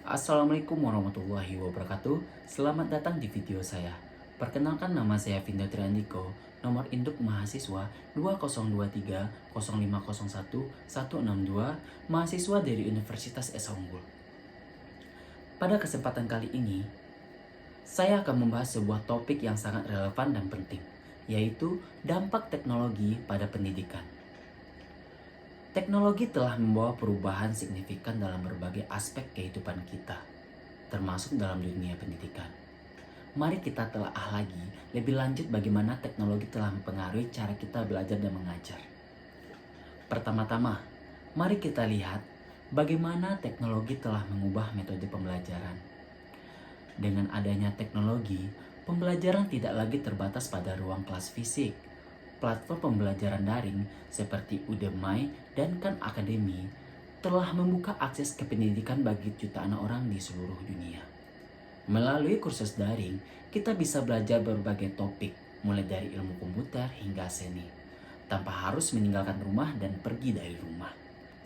Assalamualaikum warahmatullahi wabarakatuh. Selamat datang di video saya. Perkenalkan, nama saya Vindo Triandiko. Nomor induk mahasiswa 20230501 mahasiswa dari Universitas Esa Unggul. Pada kesempatan kali ini, saya akan membahas sebuah topik yang sangat relevan dan penting, yaitu dampak teknologi pada pendidikan. Teknologi telah membawa perubahan signifikan dalam berbagai aspek kehidupan kita, termasuk dalam dunia pendidikan. Mari kita telaah lagi lebih lanjut bagaimana teknologi telah mempengaruhi cara kita belajar dan mengajar. Pertama-tama, mari kita lihat bagaimana teknologi telah mengubah metode pembelajaran. Dengan adanya teknologi, pembelajaran tidak lagi terbatas pada ruang kelas fisik. Platform pembelajaran daring seperti Udemy dan Khan Academy telah membuka akses ke pendidikan bagi jutaan orang di seluruh dunia. Melalui kursus daring, kita bisa belajar berbagai topik, mulai dari ilmu komputer hingga seni, tanpa harus meninggalkan rumah dan pergi dari rumah.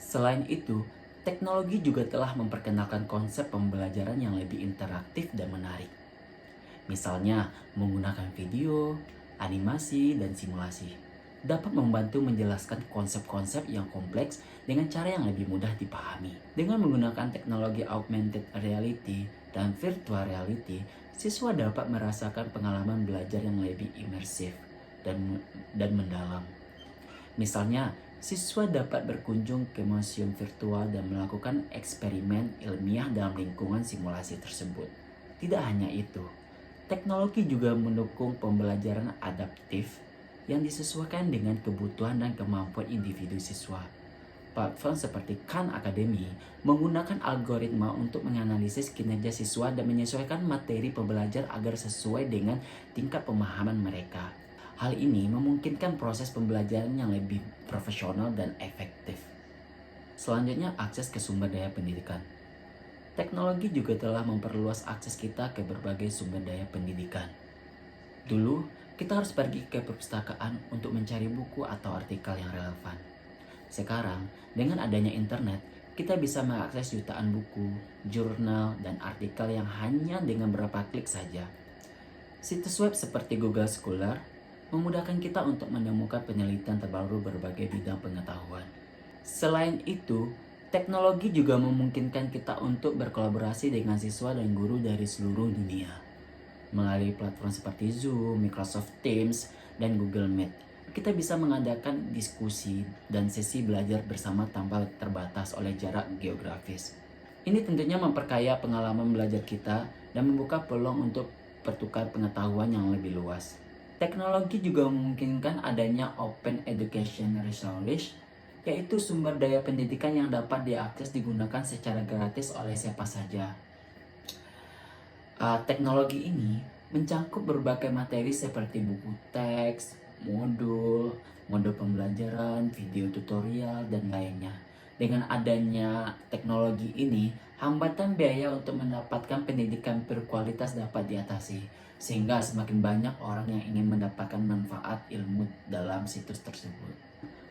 Selain itu, teknologi juga telah memperkenalkan konsep pembelajaran yang lebih interaktif dan menarik. Misalnya, menggunakan video, animasi, dan simulasi dapat membantu menjelaskan konsep-konsep yang kompleks dengan cara yang lebih mudah dipahami. Dengan menggunakan teknologi augmented reality dan virtual reality, siswa dapat merasakan pengalaman belajar yang lebih imersif dan mendalam. Misalnya, siswa dapat berkunjung ke museum virtual dan melakukan eksperimen ilmiah dalam lingkungan simulasi tersebut. Tidak hanya itu, teknologi juga mendukung pembelajaran adaptif yang disesuaikan dengan kebutuhan dan kemampuan individu siswa. Platform seperti Khan Academy menggunakan algoritma untuk menganalisis kinerja siswa dan menyesuaikan materi pembelajar agar sesuai dengan tingkat pemahaman mereka. Hal ini memungkinkan proses pembelajaran yang lebih profesional dan efektif. Selanjutnya, akses ke sumber daya pendidikan. Teknologi juga telah memperluas akses kita ke berbagai sumber daya pendidikan. Dulu, kita harus pergi ke perpustakaan untuk mencari buku atau artikel yang relevan. Sekarang, dengan adanya internet, kita bisa mengakses jutaan buku, jurnal, dan artikel yang hanya dengan beberapa klik saja. Situs web seperti Google Scholar memudahkan kita untuk menemukan penelitian terbaru berbagai bidang pengetahuan. Selain itu, teknologi juga memungkinkan kita untuk berkolaborasi dengan siswa dan guru dari seluruh dunia. Melalui platform seperti Zoom, Microsoft Teams, dan Google Meet, kita bisa mengadakan diskusi dan sesi belajar bersama tanpa terbatas oleh jarak geografis. Ini tentunya memperkaya pengalaman belajar kita dan membuka peluang untuk pertukar pengetahuan yang lebih luas. Teknologi juga memungkinkan adanya Open Education Resource, yaitu sumber daya pendidikan yang dapat diakses digunakan secara gratis oleh siapa saja. Teknologi ini mencakup berbagai materi seperti buku teks, modul pembelajaran, video tutorial, dan lainnya. Dengan adanya teknologi ini, hambatan biaya untuk mendapatkan pendidikan berkualitas dapat diatasi, sehingga semakin banyak orang yang ingin mendapatkan manfaat ilmu dalam situs tersebut.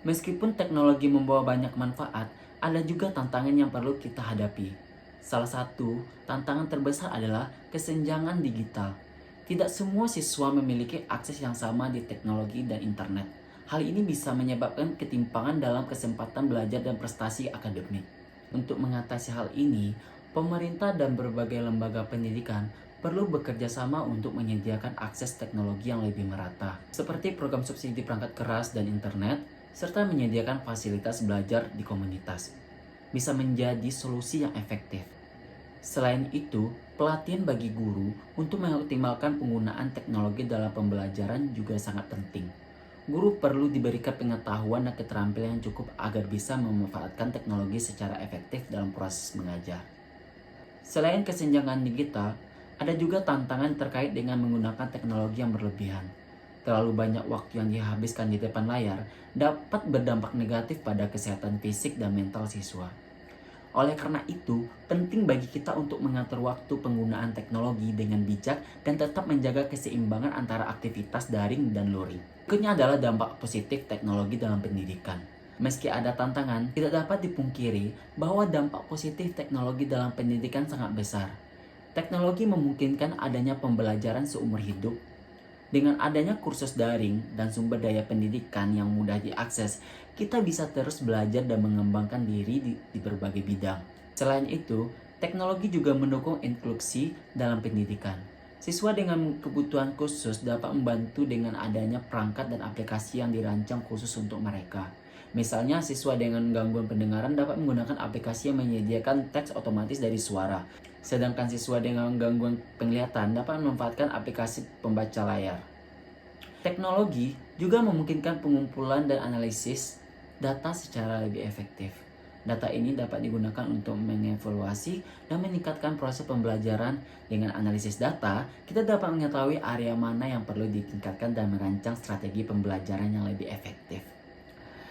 Meskipun teknologi membawa banyak manfaat, ada juga tantangan yang perlu kita hadapi. Salah satu tantangan terbesar adalah kesenjangan digital. Tidak semua siswa memiliki akses yang sama di teknologi dan internet. Hal ini bisa menyebabkan ketimpangan dalam kesempatan belajar dan prestasi akademik. Untuk mengatasi hal ini, pemerintah dan berbagai lembaga pendidikan perlu bekerja sama untuk menyediakan akses teknologi yang lebih merata, seperti program subsidi perangkat keras dan internet, serta menyediakan fasilitas belajar di komunitas. Bisa menjadi solusi yang efektif. Selain itu, pelatihan bagi guru untuk mengoptimalkan penggunaan teknologi dalam pembelajaran juga sangat penting. Guru perlu diberikan pengetahuan dan keterampilan yang cukup agar bisa memanfaatkan teknologi secara efektif dalam proses mengajar. Selain kesenjangan digital, ada juga tantangan terkait dengan menggunakan teknologi yang berlebihan. Terlalu banyak waktu yang dihabiskan di depan layar dapat berdampak negatif pada kesehatan fisik dan mental siswa. Oleh karena itu, penting bagi kita untuk mengatur waktu penggunaan teknologi dengan bijak dan tetap menjaga keseimbangan antara aktivitas daring dan luring. Berikutnya adalah dampak positif teknologi dalam pendidikan. Meski ada tantangan, tidak dapat dipungkiri bahwa dampak positif teknologi dalam pendidikan sangat besar. Teknologi memungkinkan adanya pembelajaran seumur hidup. Dengan adanya kursus daring dan sumber daya pendidikan yang mudah diakses, kita bisa terus belajar dan mengembangkan diri di berbagai bidang. Selain itu, teknologi juga mendukung inklusi dalam pendidikan. Siswa dengan kebutuhan khusus dapat membantu dengan adanya perangkat dan aplikasi yang dirancang khusus untuk mereka. Misalnya, siswa dengan gangguan pendengaran dapat menggunakan aplikasi yang menyediakan teks otomatis dari suara. Sedangkan siswa dengan gangguan penglihatan dapat memanfaatkan aplikasi pembaca layar. Teknologi juga memungkinkan pengumpulan dan analisis data secara lebih efektif. Data ini dapat digunakan untuk mengevaluasi dan meningkatkan proses pembelajaran. Dengan analisis data, kita dapat mengetahui area mana yang perlu ditingkatkan dan merancang strategi pembelajaran yang lebih efektif.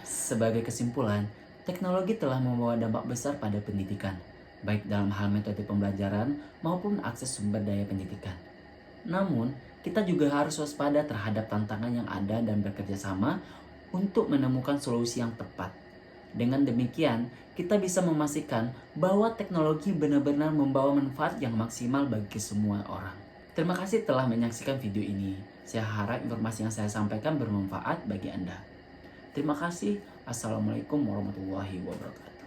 Sebagai kesimpulan, teknologi telah membawa dampak besar pada pendidikan, baik dalam hal metode pembelajaran maupun akses sumber daya pendidikan. Namun, kita juga harus waspada terhadap tantangan yang ada dan bekerja sama untuk menemukan solusi yang tepat. Dengan demikian, kita bisa memastikan bahwa teknologi benar-benar membawa manfaat yang maksimal bagi semua orang. Terima kasih telah menyaksikan video ini. Saya harap informasi yang saya sampaikan bermanfaat bagi Anda. Terima kasih. Assalamualaikum warahmatullahi wabarakatuh.